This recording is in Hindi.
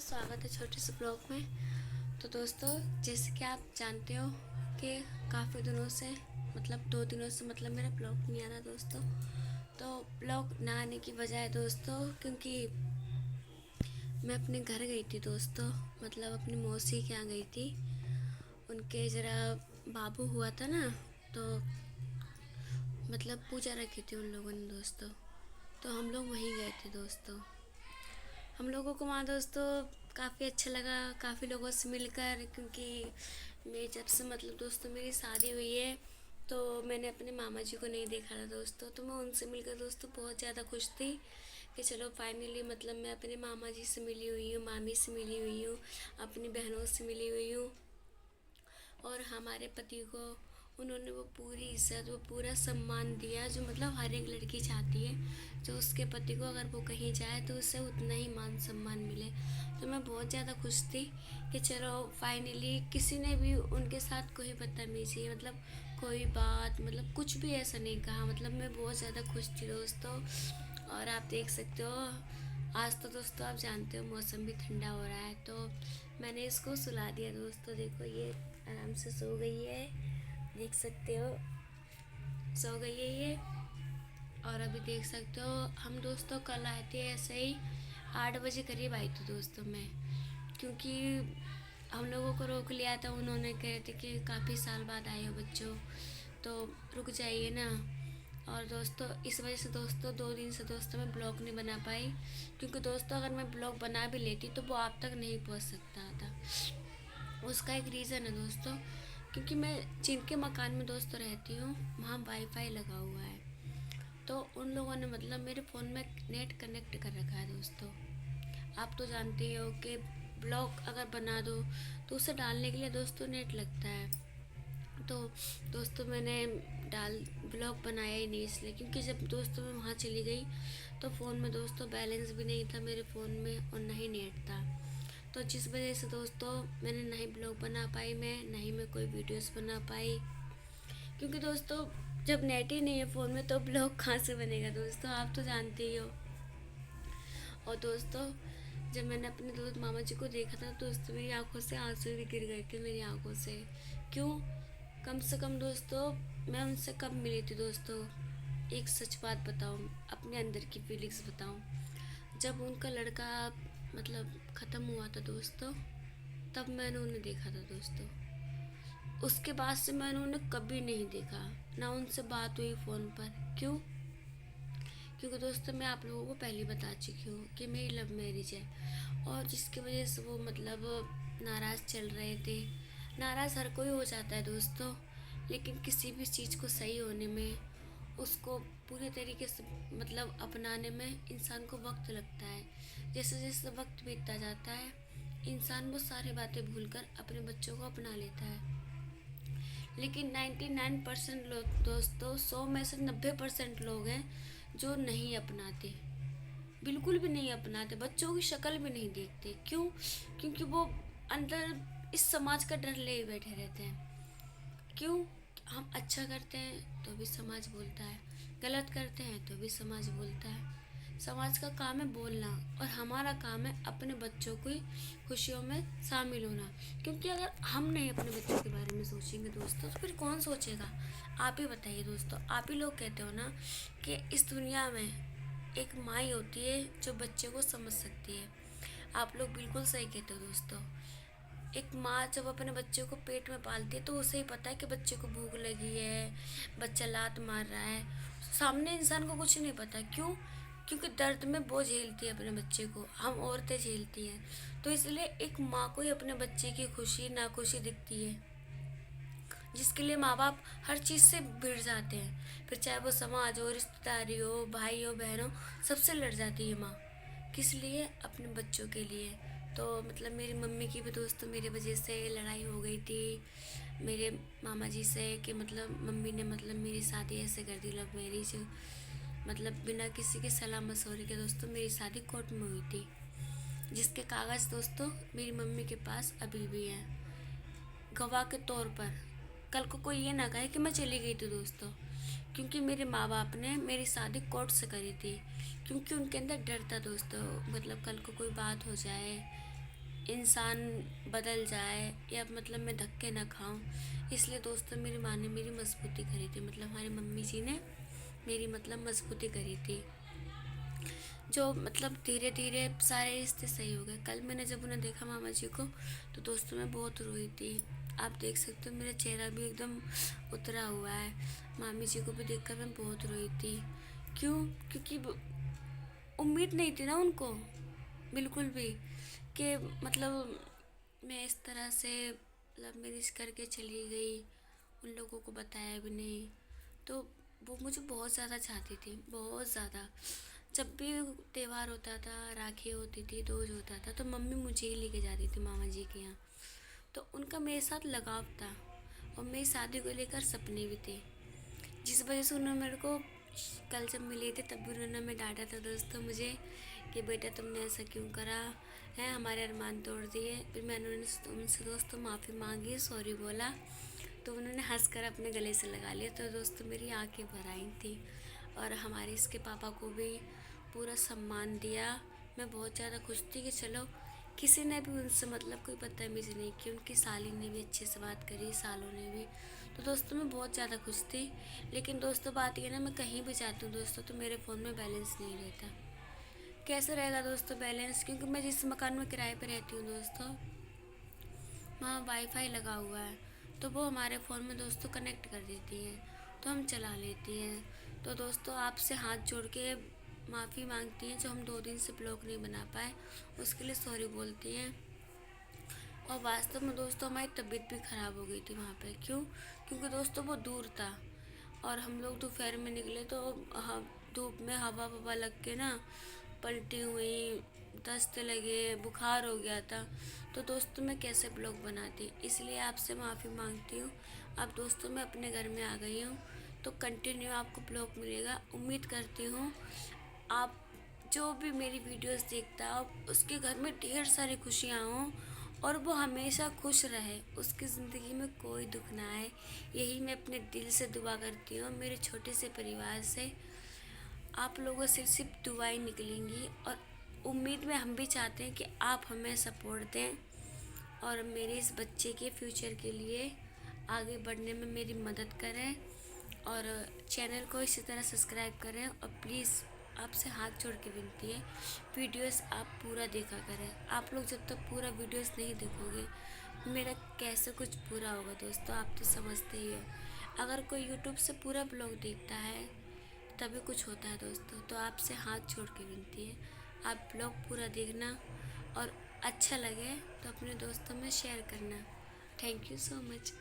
स्वागत है छोटे से ब्लॉग में। तो दोस्तों, जैसे कि आप जानते हो कि काफ़ी दिनों से मतलब 2 दिनों से मेरा ब्लॉग नहीं आ रहा दोस्तों। तो ब्लॉग ना आने की वजह है दोस्तों, क्योंकि मैं अपने घर गई थी दोस्तों, अपनी मौसी के यहाँ गई थी। उनके ज़रा बाबू हुआ था ना, तो पूजा रखी थी उन लोगों ने दोस्तों। तो हम लोग वहीं गए थे दोस्तों। हम लोगों को वहाँ दोस्तों काफ़ी अच्छा लगा, काफ़ी लोगों से मिलकर, क्योंकि मैं जब से दोस्तों मेरी शादी हुई है, तो मैंने अपने मामा जी को नहीं देखा था दोस्तों। तो मैं उनसे मिलकर दोस्तों बहुत ज़्यादा खुश थी कि चलो फाइनली मैं अपने मामा जी से मिली हुई हूँ, मामी से मिली हुई हूँ, अपनी बहनों से मिली हुई हूँ। और हमारे पति को उन्होंने वो पूरी इज्जत, वो पूरा सम्मान दिया जो हर एक लड़की चाहती है, जो उसके पति को अगर वो कहीं जाए तो उसे उतना ही मान सम्मान मिले। तो मैं बहुत ज़्यादा खुश थी कि चलो फाइनली किसी ने भी उनके साथ कोई बदतमीजी कोई बात कुछ भी ऐसा नहीं कहा। मैं बहुत ज़्यादा खुश थी दोस्तों। और आप देख सकते हो, आज तो दोस्तों आप जानते हो मौसम भी ठंडा हो रहा है, तो मैंने इसको सुला दिया दोस्तों। देखो ये आराम से सो गई है, देख सकते हो सो गई है ये। और अभी देख सकते हो हम दोस्तों कल आए थे ऐसे ही 8 बजे करीब आई थी दोस्तों मैं, क्योंकि हम लोगों को रोक लिया था। उन्होंने कहे थे कि काफ़ी साल बाद आए हो बच्चों, तो रुक जाइए ना। और दोस्तों इस वजह से दोस्तों 2 दिन से दोस्तों मैं ब्लॉग नहीं बना पाई, क्योंकि दोस्तों अगर मैं ब्लॉग बना भी लेती तो वो आप तक नहीं पहुंच सकता था। उसका एक रीज़न है दोस्तों, क्योंकि मैं जिनके मकान में दोस्तों रहती हूँ वहाँ वाईफाई लगा हुआ है, तो उन लोगों ने मेरे फ़ोन में नेट कनेक्ट कर रखा है दोस्तों। आप तो जानते ही हो कि ब्लॉग अगर बना दो तो उसे डालने के लिए दोस्तों नेट लगता है। तो दोस्तों मैंने ब्लॉग बनाया ही नहीं इसलिए, क्योंकि जब दोस्तों मैं वहाँ चली गई तो फ़ोन में दोस्तों बैलेंस भी नहीं था मेरे फ़ोन में और ना ही नेट था। तो जिस वजह से दोस्तों मैंने ना ही ब्लॉग बना पाई, ना ही मैं कोई वीडियोस बना पाई, क्योंकि दोस्तों जब नेट ही नहीं है फ़ोन में तो ब्लॉग कहाँ से बनेगा दोस्तों, आप तो जानते ही हो। और दोस्तों जब मैंने अपने दोस्त मामा जी को देखा था तो दोस्तों मेरी आंखों से आंसू भी गिर गए थे मेरी आंखों से। क्यों? कम से कम दोस्तों मैं उनसे कब मिली थी दोस्तों, एक सच बात बताऊं, अपने अंदर की फीलिंग्स बताऊं। जब उनका लड़का ख़त्म हुआ था दोस्तों, तब मैंने उन्हें देखा था दोस्तों। उसके बाद से मैंने उन्हें कभी नहीं देखा, ना उनसे बात हुई फ़ोन पर। क्यों? क्योंकि दोस्तों मैं आप लोगों को पहले बता चुकी हूँ कि मेरी लव मैरिज है, और जिसकी वजह से वो नाराज़ चल रहे थे। नाराज़ हर कोई हो जाता है दोस्तों, लेकिन किसी भी चीज़ को सही होने में, उसको पूरे तरीके से अपनाने में इंसान को वक्त लगता है। जैसे जैसे वक्त बीतता जाता है इंसान वो सारी बातें भूलकर अपने बच्चों को अपना लेता है। लेकिन 99% लोग दोस्तों, 100 में से 90% लोग हैं जो नहीं अपनाते, बिल्कुल भी नहीं अपनाते, बच्चों की शक्ल भी नहीं देखते। क्यों? क्योंकि वो अंदर इस समाज का डर ले बैठे रहते हैं। क्यों? हम अच्छा करते हैं तो भी समाज बोलता है, गलत करते हैं तो भी समाज बोलता है। समाज का काम है बोलना, और हमारा काम है अपने बच्चों की खुशियों में शामिल होना। क्योंकि अगर हम नहीं अपने बच्चों के बारे में सोचेंगे दोस्तों तो फिर कौन सोचेगा? आप ही बताइए दोस्तों। आप ही लोग कहते हो ना कि इस दुनिया में एक माँ ही होती है जो बच्चे को समझ सकती है। आप लोग बिल्कुल सही कहते हो दोस्तों। एक माँ जब अपने बच्चे को पेट में पालती है तो उसे ही पता है कि बच्चे को भूख लगी है, बच्चा लात मार रहा है, सामने इंसान को कुछ नहीं पता। क्यों? क्योंकि दर्द में वो झेलती है अपने बच्चे को, हम औरतें झेलती हैं। तो इसलिए एक माँ को ही अपने बच्चे की खुशी नाखुशी दिखती है, जिसके लिए माँ बाप हर चीज़ से भिड़ जाते हैं। फिर चाहे वो समाज हो, रिश्तेदारी हो, भाई हो, बहन हो, सबसे लड़ जाती है माँ। किस लिए? अपने बच्चों के लिए। तो मेरी मम्मी की भी दोस्तों मेरी वजह से लड़ाई हो गई थी मेरे मामा जी से, कि मम्मी ने मेरी शादी ऐसे कर दी, लव मैरिज, बिना किसी के सलाह मशवरे के दोस्तों मेरी शादी कोर्ट में हुई थी, जिसके कागज़ दोस्तों मेरी मम्मी के पास अभी भी हैं गवाह के तौर पर। कल को कोई ये ना कहे कि मैं चली गई थी दोस्तों, क्योंकि मेरे माँ बाप ने मेरी शादी कोर्ट से करी थी, क्योंकि उनके अंदर डर था दोस्तों, कल को कोई बात हो जाए इंसान बदल जाए या मतलब मैं धक्के ना खाऊं। इसलिए दोस्तों मेरी माँ ने मेरी मजबूती करी थी, मतलब हमारी मम्मी जी ने मेरी मतलब मजबूती करी थी, जो मतलब धीरे धीरे सारे रिश्ते सही हो गए। कल मैंने जब उन्हें देखा मामा जी को, तो दोस्तों मैं बहुत रोई थी। आप देख सकते हो मेरा चेहरा भी एकदम उतरा हुआ है। मामी जी को भी देखकर मैं बहुत रोई थी। क्यों? क्योंकि उम्मीद नहीं थी ना उनको बिल्कुल भी, कि मतलब मैं इस तरह से लव मैरिज करके चली गई, उन लोगों को बताया भी नहीं। तो वो मुझे बहुत ज़्यादा चाहती थी, बहुत ज़्यादा। जब भी त्यौहार होता था, राखी होती थी, दूज होता था, तो मम्मी मुझे ही लेके जाती थी मामा जी के यहाँ। तो उनका मेरे साथ लगाव था और मेरी शादी को लेकर सपने भी थे, जिस वजह से उन्होंने मेरे को कल जब मिले थे तब भी उन्होंने हमें डांटा था दोस्तों मुझे, कि बेटा तुमने ऐसा क्यों करा है, हमारे अरमान तोड़ दिए। फिर मैंने उनसे दोस्तों माफ़ी मांगी, सॉरी बोला, तो उन्होंने हंस कर अपने गले से लगा लिया। तो दोस्तों मेरी आंखें भर आई थी। और हमारे इसके पापा को भी पूरा सम्मान दिया। मैं बहुत ज़्यादा खुश थी कि चलो किसी ने भी उनसे मतलब कोई बदतमीज़ी नहीं की, उनकी साली ने भी अच्छे से बात करी, सालों ने भी। तो दोस्तों मैं बहुत ज़्यादा खुश थी। लेकिन दोस्तों बात ये ना, मैं कहीं भी जाती हूँ दोस्तों तो मेरे फ़ोन में बैलेंस नहीं रहता। कैसे रहेगा दोस्तों बैलेंस? क्योंकि मैं जिस मकान में किराए पे रहती हूँ दोस्तों, वहाँ वाईफाई लगा हुआ है, तो वो हमारे फ़ोन में दोस्तों कनेक्ट कर देती हैं, तो हम चला लेती हैं। तो दोस्तों आपसे हाथ जोड़ के माफ़ी मांगती हैं, जो हम 2 दिन से ब्लॉग नहीं बना पाए उसके लिए सॉरी बोलती हैं। और वास्तव में दोस्तों हमारी तबीयत भी ख़राब हो गई थी वहाँ पे। क्यों? क्योंकि दोस्तों वो दूर था और हम लोग दोपहर में निकले तो धूप में हवा ववा लग के ना पलटी हुई, दस्त लगे, बुखार हो गया था। तो दोस्तों मैं कैसे ब्लॉग बनाती, इसलिए आपसे माफ़ी मांगती हूँ। अब दोस्तों मैं अपने घर में आ गई हूँ, तो कंटिन्यू आपको ब्लॉग मिलेगा। उम्मीद करती हूँ आप जो भी मेरी वीडियोस देखता हो उसके घर में ढेर सारी खुशियाँ हों और वो हमेशा खुश रहे, उसकी ज़िंदगी में कोई दुख ना आए। यही मैं अपने दिल से दुआ करती हूँ। मेरे छोटे से परिवार से आप लोगों से सिर्फ दुआएं निकलेंगी और उम्मीद में हम भी चाहते हैं कि आप हमें सपोर्ट दें और मेरे इस बच्चे के फ्यूचर के लिए आगे बढ़ने में मेरी मदद करें। और चैनल को इसी तरह सब्सक्राइब करें और प्लीज़ आपसे हाथ जोड़ के विनती है, वीडियोस आप पूरा देखा करें। आप लोग जब तक पूरा वीडियोस नहीं देखोगे मेरा कैसे कुछ पूरा होगा दोस्तों, आप तो समझते ही हो। अगर कोई यूट्यूब से पूरा ब्लॉग देखता है तभी कुछ होता है दोस्तों। तो आपसे हाथ जोड़ के विनती है, आप ब्लॉग पूरा देखना और अच्छा लगे तो अपने दोस्तों में शेयर करना। Thank you so much.